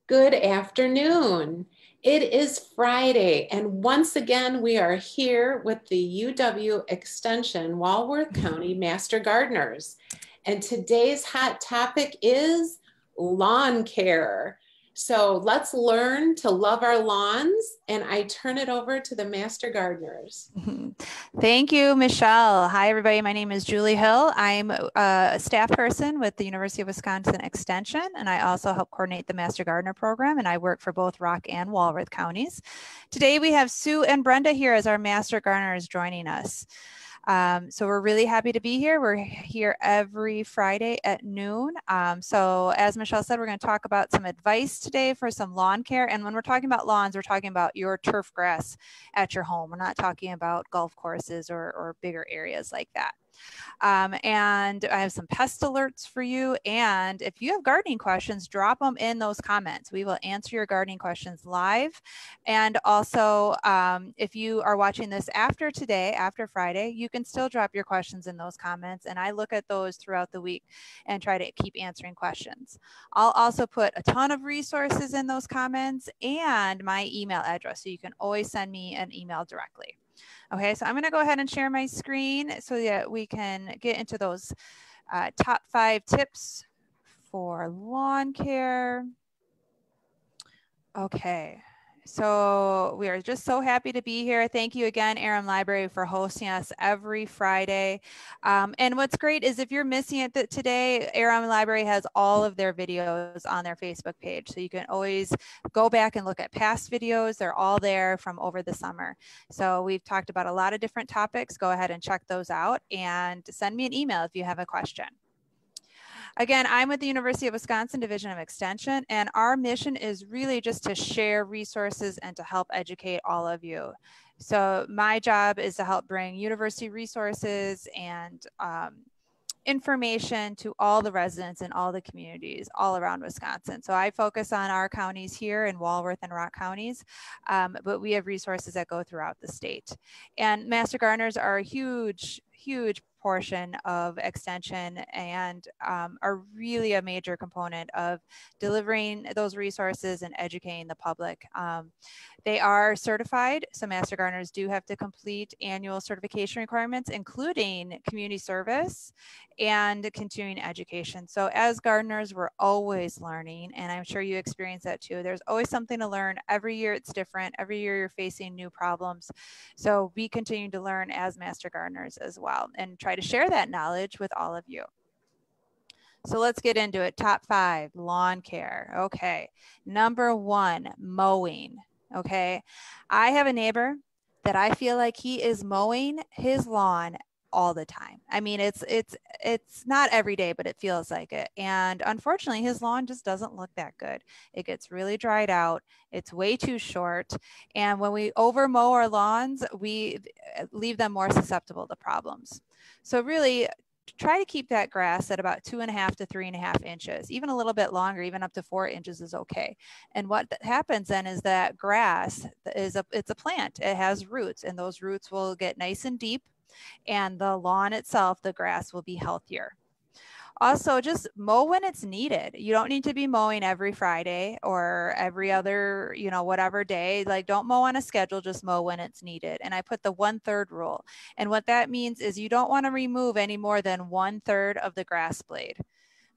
Good afternoon. It is Friday, and once again, we are here with the UW Extension Walworth County Master Gardeners. And today's hot topic is lawn care. So let's learn to love our lawns, and I turn it over to the Master Gardeners. Thank you, Michelle. Hi, everybody. My name is Julie Hill. I'm a staff person with the University of Wisconsin Extension, and I also help coordinate the Master Gardener program, and I work for both Rock and Walworth counties. Today, we have Sue and Brenda here as our Master Gardeners joining us. So we're really happy to be here. We're here every Friday at noon. So as Michelle said, we're going to talk about some advice today for some lawn care. And when we're talking about lawns, we're talking about your turf grass at your home. We're not talking about golf courses or bigger areas like that. And I have some pest alerts for you. And if you have gardening questions, drop them in those comments. We will answer your gardening questions live. And also, if you are watching this after today, after Friday, you can still drop your questions in those comments. And I look at those throughout the week and try to keep answering questions. I'll also put a ton of resources in those comments and my email address. So you can always send me an email directly. Okay, so I'm going to go ahead and share my screen so that we can get into those top 5 tips for lawn care. Okay, so we are just so happy to be here. Thank you again, Aram Library, for hosting us every Friday. And what's great is if you're missing it today, Aram Library has all of their videos on their Facebook page. So you can always go back and look at past videos. They're all there from over the summer. So we've talked about a lot of different topics. Go ahead and check those out and send me an email if you have a question. Again, I'm with the University of Wisconsin Division of Extension, and our mission is really just to share resources and to help educate all of you. So my job is to help bring university resources and information to all the residents in all the communities all around Wisconsin. So I focus on our counties here in Walworth and Rock counties, but we have resources that go throughout the state. And Master Gardeners are a huge portion of extension and are really a major component of delivering those resources and educating the public. They are certified, so Master Gardeners do have to complete annual certification requirements, including community service and continuing education. So as gardeners, we're always learning, and I'm sure you experience that too. There's always something to learn. Every year it's different. Every year you're facing new problems. So we continue to learn as Master Gardeners as well and try to share that knowledge with all of you. So let's get into it. Top 5, lawn care. Okay. Number 1, mowing. Okay. I have a neighbor that I feel like he is mowing his lawn all the time. I mean, it's not every day, but it feels like it. And unfortunately, his lawn just doesn't look that good. It gets really dried out. It's way too short. And when we over mow our lawns, we leave them more susceptible to problems. So really, try to keep that grass at about 2.5 to 3.5 inches, even a little bit longer, even up to 4 inches is okay. And what happens then is that grass it's a plant. It has roots, and those roots will get nice and deep, and the lawn itself, the grass will be healthier. Also, just mow when it's needed. You don't need to be mowing every Friday or every other, whatever day. Like, don't mow on a schedule, just mow when it's needed. And I put the 1/3 rule. And what that means is you don't want to remove any more than 1/3 of the grass blade.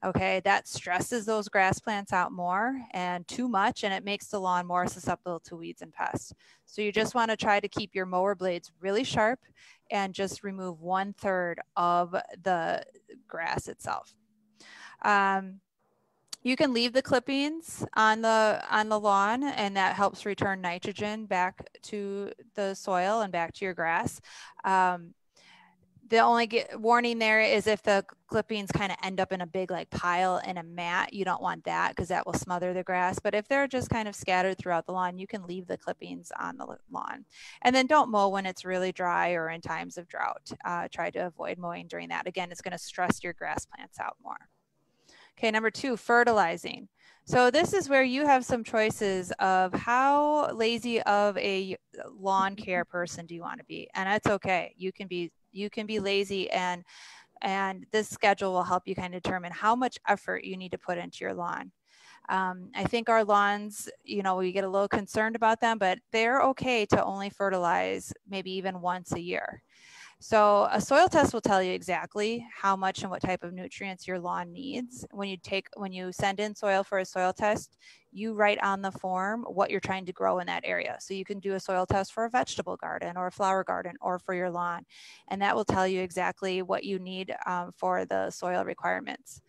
Okay, that stresses those grass plants out more and too much, and it makes the lawn more susceptible to weeds and pests. So you just want to try to keep your mower blades really sharp and just remove 1/3 of the grass itself. You can leave the clippings on the lawn, and that helps return nitrogen back to the soil and back to your grass. The only warning there is if the clippings kind of end up in a big pile in a mat, you don't want that because that will smother the grass. But if they're just kind of scattered throughout the lawn, you can leave the clippings on the lawn. And then don't mow when it's really dry or in times of drought. Try to avoid mowing during that. Again, it's going to stress your grass plants out more. Okay, number 2, fertilizing. So this is where you have some choices of how lazy of a lawn care person do you want to be. And that's okay. You can be lazy, and this schedule will help you kind of determine how much effort you need to put into your lawn. I think our lawns, you know, we get a little concerned about them, but they're okay to only fertilize maybe even once a year. So a soil test will tell you exactly how much and what type of nutrients your lawn needs. When you send in soil for a soil test, you write on the form what you're trying to grow in that area. So you can do a soil test for a vegetable garden or a flower garden or for your lawn. And that will tell you exactly what you need for the soil requirements.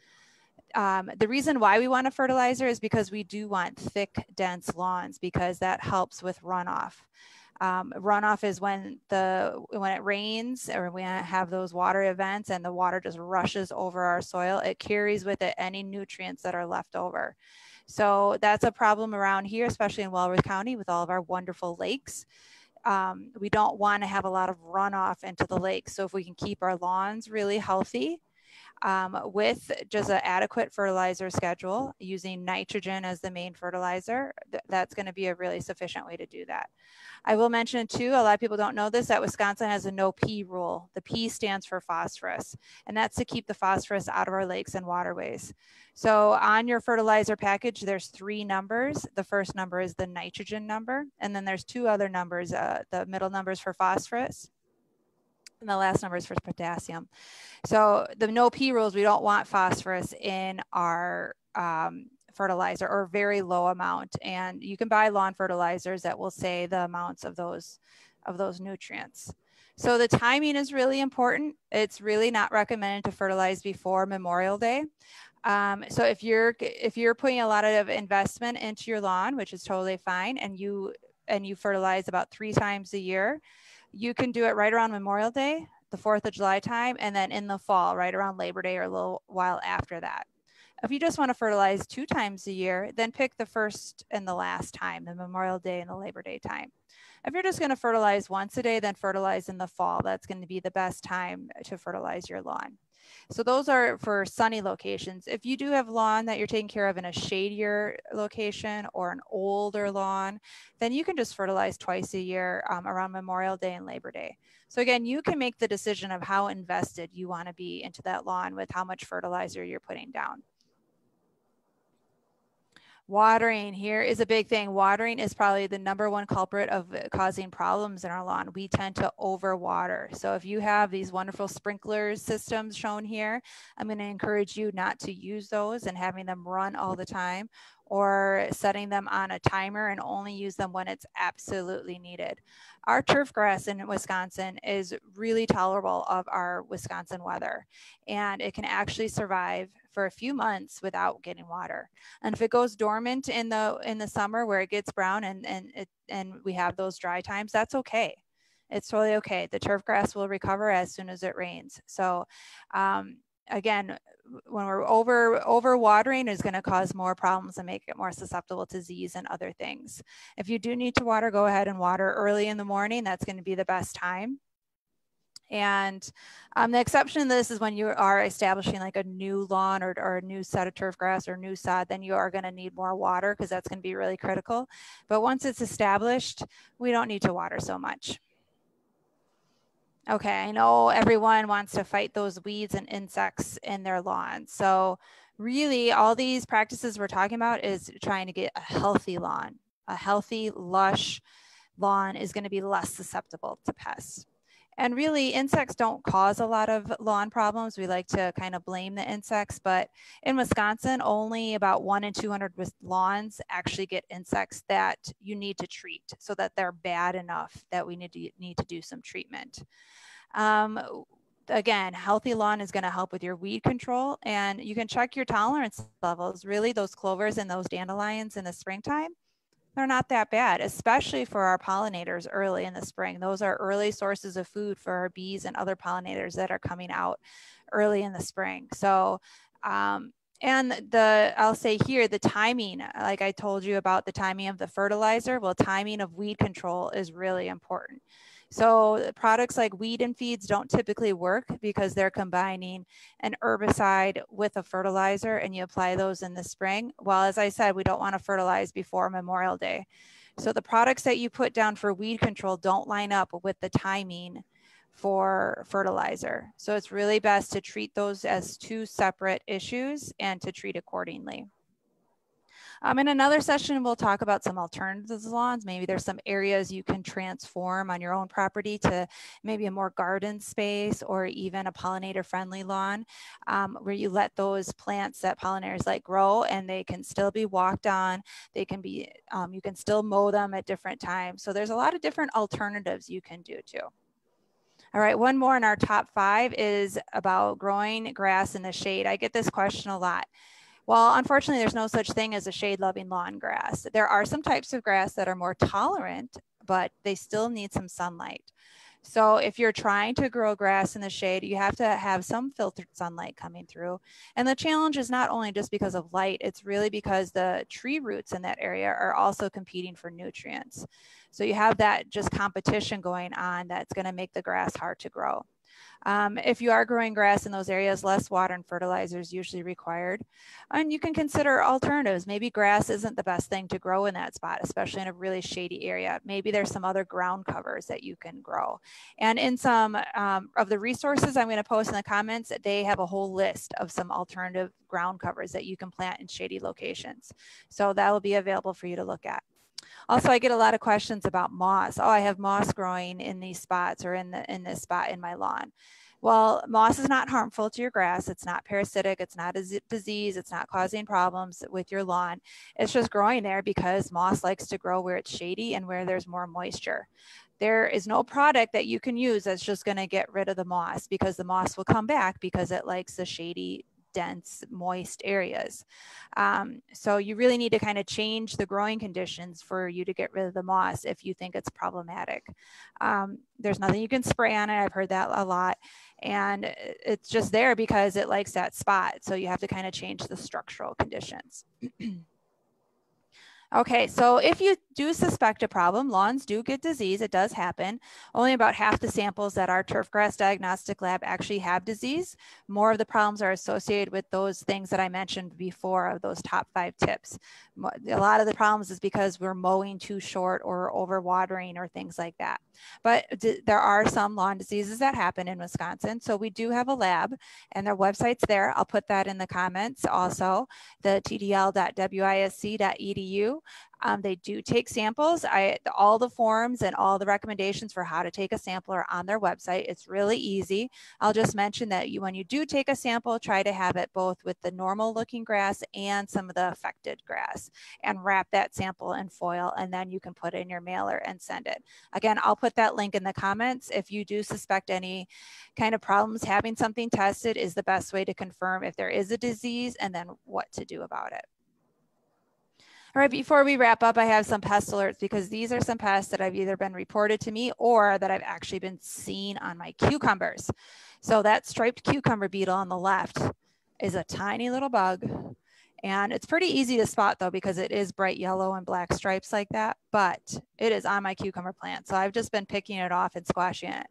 The reason why we want a fertilizer is because we do want thick, dense lawns, because that helps with runoff. Runoff is when it rains or we have those water events and the water just rushes over our soil. It carries with it any nutrients that are left over. So that's a problem around here, especially in Walworth County with all of our wonderful lakes. We don't want to have a lot of runoff into the lakes. So if we can keep our lawns really healthy, with just an adequate fertilizer schedule, using nitrogen as the main fertilizer, that's going to be a really sufficient way to do that. I will mention too, a lot of people don't know this, that Wisconsin has a no P rule. The P stands for phosphorus, and that's to keep the phosphorus out of our lakes and waterways. So on your fertilizer package, there's 3 numbers. The first number is the nitrogen number, and then there's 2 other numbers. The middle number is for phosphorus, and the last number is for potassium. So the no P rules, we don't want phosphorus in our fertilizer, or very low amount. And you can buy lawn fertilizers that will say the amounts of those nutrients. So the timing is really important. It's really not recommended to fertilize before Memorial Day. So if you're putting a lot of investment into your lawn, which is totally fine, and you fertilize about 3 times a year, you can do it right around Memorial Day, the 4th of July time, and then in the fall, right around Labor Day or a little while after that. If you just want to fertilize 2 times a year, then pick the first and the last time, the Memorial Day and the Labor Day time. If you're just going to fertilize once a day, then fertilize in the fall. That's going to be the best time to fertilize your lawn. So those are for sunny locations. If you do have lawn that you're taking care of in a shadier location or an older lawn, then you can just fertilize twice a year around Memorial Day and Labor Day. So again, you can make the decision of how invested you want to be into that lawn with how much fertilizer you're putting down. Watering here is a big thing. Watering is probably the #1 culprit of causing problems in our lawn. We tend to overwater. So if you have these wonderful sprinkler systems shown here, I'm going to encourage you not to use those and having them run all the time, or setting them on a timer and only use them when it's absolutely needed. Our turf grass in Wisconsin is really tolerable of our Wisconsin weather, and it can actually survive for a few months without getting water. And if it goes dormant in the summer where it gets brown and we have those dry times, that's okay. It's totally okay. The turf grass will recover as soon as it rains. So again, when we're over watering, is going to cause more problems and make it more susceptible to disease and other things. If you do need to water, go ahead and water early in the morning. That's going to be the best time. And the exception to this is when you are establishing like a new lawn or a new set of turf grass or new sod, then you are going to need more water, because that's going to be really critical. But once it's established, we don't need to water so much. Okay, I know everyone wants to fight those weeds and insects in their lawn. So really all these practices we're talking about is trying to get a healthy lawn. A healthy, lush lawn is going to be less susceptible to pests. And really, insects don't cause a lot of lawn problems. We like to kind of blame the insects, but in Wisconsin, only about 1 in 200 lawns actually get insects that you need to treat, so that they're bad enough that we need to do some treatment. Again, healthy lawn is going to help with your weed control, and you can check your tolerance levels. Really, those clovers and those dandelions in the springtime, they're not that bad, especially for our pollinators early in the spring. Those are early sources of food for our bees and other pollinators that are coming out early in the spring. So, and I'll say here, the timing, like I told you about the timing of the fertilizer, well, timing of weed control is really important. So products like weed and feeds don't typically work because they're combining an herbicide with a fertilizer, and you apply those in the spring. Well, as I said, we don't want to fertilize before Memorial Day. So the products that you put down for weed control don't line up with the timing for fertilizer. So it's really best to treat those as 2 separate issues and to treat accordingly. In another session, we'll talk about some alternatives to lawns. Maybe there's some areas you can transform on your own property to maybe a more garden space or even a pollinator-friendly lawn, where you let those plants that pollinators like grow and they can still be walked on. They can be, you can still mow them at different times. So there's a lot of different alternatives you can do too. All right, one more in our top 5 is about growing grass in the shade. I get this question a lot. Well, unfortunately, there's no such thing as a shade-loving lawn grass. There are some types of grass that are more tolerant, but they still need some sunlight. So if you're trying to grow grass in the shade, you have to have some filtered sunlight coming through. And the challenge is not only just because of light, it's really because the tree roots in that area are also competing for nutrients. So you have that just competition going on that's going to make the grass hard to grow. If you are growing grass in those areas, less water and fertilizer is usually required. And you can consider alternatives. Maybe grass isn't the best thing to grow in that spot, especially in a really shady area. Maybe there's some other ground covers that you can grow. And in some of the resources I'm going to post in the comments, they have a whole list of some alternative ground covers that you can plant in shady locations. So that will be available for you to look at. Also, I get a lot of questions about moss. Oh, I have moss growing in these spots or in this spot in my lawn. Well, moss is not harmful to your grass. It's not parasitic. It's not a disease. It's not causing problems with your lawn. It's just growing there because moss likes to grow where it's shady and where there's more moisture. There is no product that you can use that's just going to get rid of the moss, because the moss will come back because it likes the shady, dense, moist areas. So you really need to kind of change the growing conditions for you to get rid of the moss if you think it's problematic. There's nothing you can spray on it. I've heard that a lot. And it's just there because it likes that spot. So you have to kind of change the structural conditions. Okay, so if you do suspect a problem, lawns do get disease. It does happen. Only about half the samples at our turfgrass diagnostic lab actually have disease. More of the problems are associated with those things that I mentioned before, of those top 5 tips. A lot of the problems is because we're mowing too short or overwatering or things like that. But there are some lawn diseases that happen in Wisconsin. So we do have a lab, and their website's there. I'll put that in the comments also, the tdl.wisc.edu. They do take samples. All the forms and all the recommendations for how to take a sample are on their website. It's really easy. I'll just mention that when you do take a sample, try to have it both with the normal looking grass and some of the affected grass, and wrap that sample in foil, and then you can put it in your mailer and send it. Again, I'll put that link in the comments. If you do suspect any kind of problems, having something tested is the best way to confirm if there is a disease and then what to do about it. All right, before we wrap up, I have some pest alerts, because these are some pests that have either been reported to me or that I've actually been seeing on my cucumbers. So that striped cucumber beetle on the left is a tiny little bug. And it's pretty easy to spot though, because it is bright yellow and black stripes like that, but it is on my cucumber plant. So I've just been picking it off and squashing it.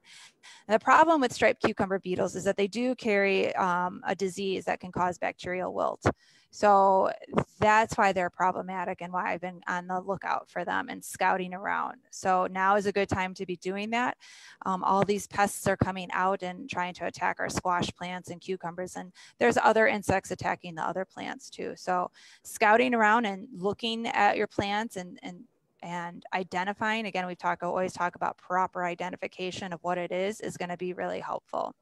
And the problem with striped cucumber beetles is that they do carry a disease that can cause bacterial wilt. So that's why they're problematic and why I've been on the lookout for them and scouting around. So now is a good time to be doing that. All these pests are coming out and trying to attack our squash plants and cucumbers, and there's other insects attacking the other plants too. So scouting around and looking at your plants and identifying, again, we always talk about proper identification of what it is going to be really helpful.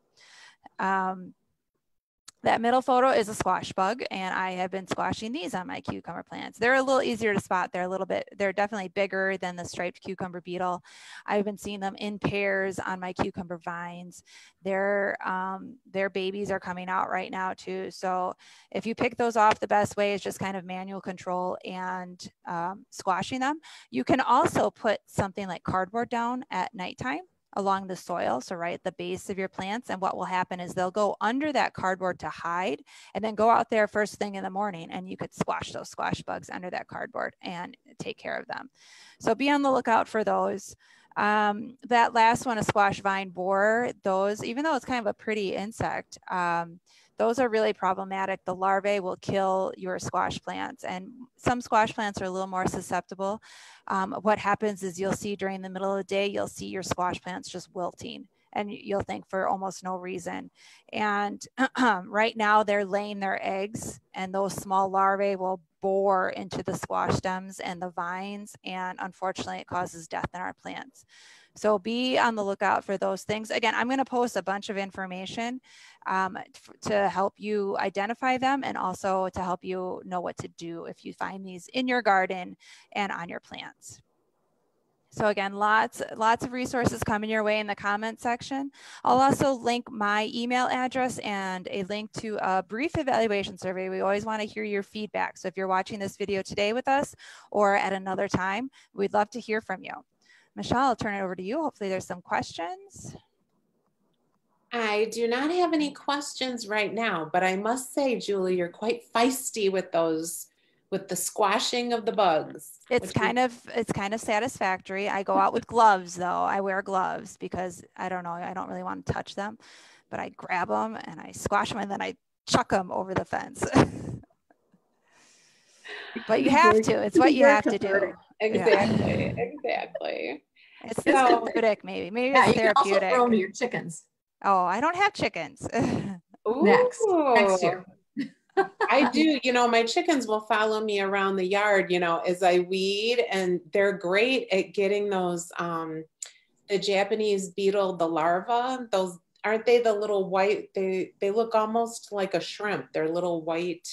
That middle photo is a squash bug, and I have been squashing these on my cucumber plants. They're a little easier to spot. They're definitely bigger than the striped cucumber beetle. I've been seeing them in pairs on my cucumber vines. Their babies are coming out right now too. So if you pick those off, the best way is just kind of manual control and squashing them. You can also put something like cardboard down at nighttime along the soil, so right at the base of your plants, and what will happen is they'll go under that cardboard to hide, and then go out there first thing in the morning, and you could squash those squash bugs under that cardboard and take care of them. So be on the lookout for those. That last one, a squash vine borer, those, even though it's kind of a pretty insect, those are really problematic. The larvae will kill your squash plants, and some squash plants are a little more susceptible. What happens is you'll see during the middle of the day, you'll see your squash plants just wilting, and you'll think for almost no reason. And right now they're laying their eggs, and those small larvae will bore into the squash stems and the vines, and unfortunately it causes death in our plants. So be on the lookout for those things. Again, I'm going to post a bunch of information to help you identify them, and also to help you know what to do if you find these in your garden and on your plants. So again, lots of resources coming your way in the comment section. I'll also link my email address and a link to a brief evaluation survey. We always want to hear your feedback. So if you're watching this video today with us or at another time, we'd love to hear from you. Michelle, I'll turn it over to you. Hopefully there's some questions. I do not have any questions right now, but I must say, Julie, you're quite feisty with those, with the squashing of the bugs. It's kind of satisfactory. I go out with gloves though. I wear gloves because I don't know, I don't really want to touch them, but I grab them and I squash them and then I chuck them over the fence. But you have to, it's what you have to do. Exactly, exactly. It's therapeutic, maybe it's therapeutic. You can also throw them to your chickens. Oh, I don't have chickens. Next year. I do, you know, my chickens will follow me around the yard, you know, as I weed, and they're great at getting those, the Japanese beetle, the larva, those, aren't they the little white, they look almost like a shrimp. They're little white.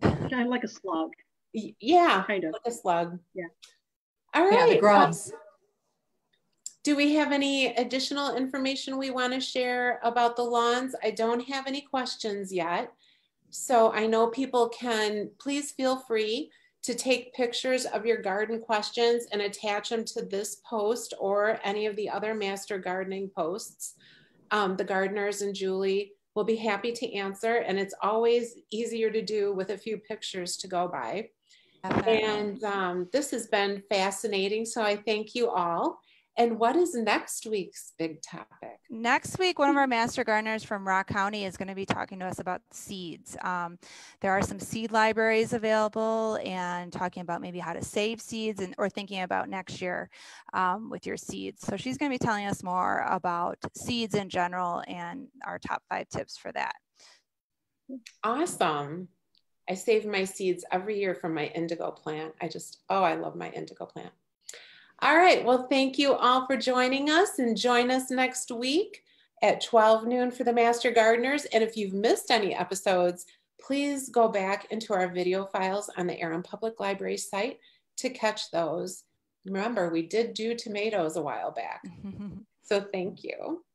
Kind of like a slug. Yeah, kind of like a slug. Yeah. All right. Yeah, the grubs. Do we have any additional information we want to share about the lawns? I don't have any questions yet. So I know people can, please feel free to take pictures of your garden questions and attach them to this post or any of the other master gardening posts. The gardeners and Julie will be happy to answer, and it's always easier to do with a few pictures to go by. And this has been fascinating, so I thank you all. And what is next week's big topic? Next week, one of our master gardeners from Rock County is going to be talking to us about seeds. There are some seed libraries available, and talking about maybe how to save seeds, and or thinking about next year with your seeds. So she's going to be telling us more about seeds in general and our top 5 tips for that. Awesome. I save my seeds every year from my indigo plant. I love my indigo plant. All right, well, thank you all for joining us, and join us next week at 12 noon for the Master Gardeners. And if you've missed any episodes, please go back into our video files on the Aaron Public Library site to catch those. Remember, we did do tomatoes a while back. So thank you.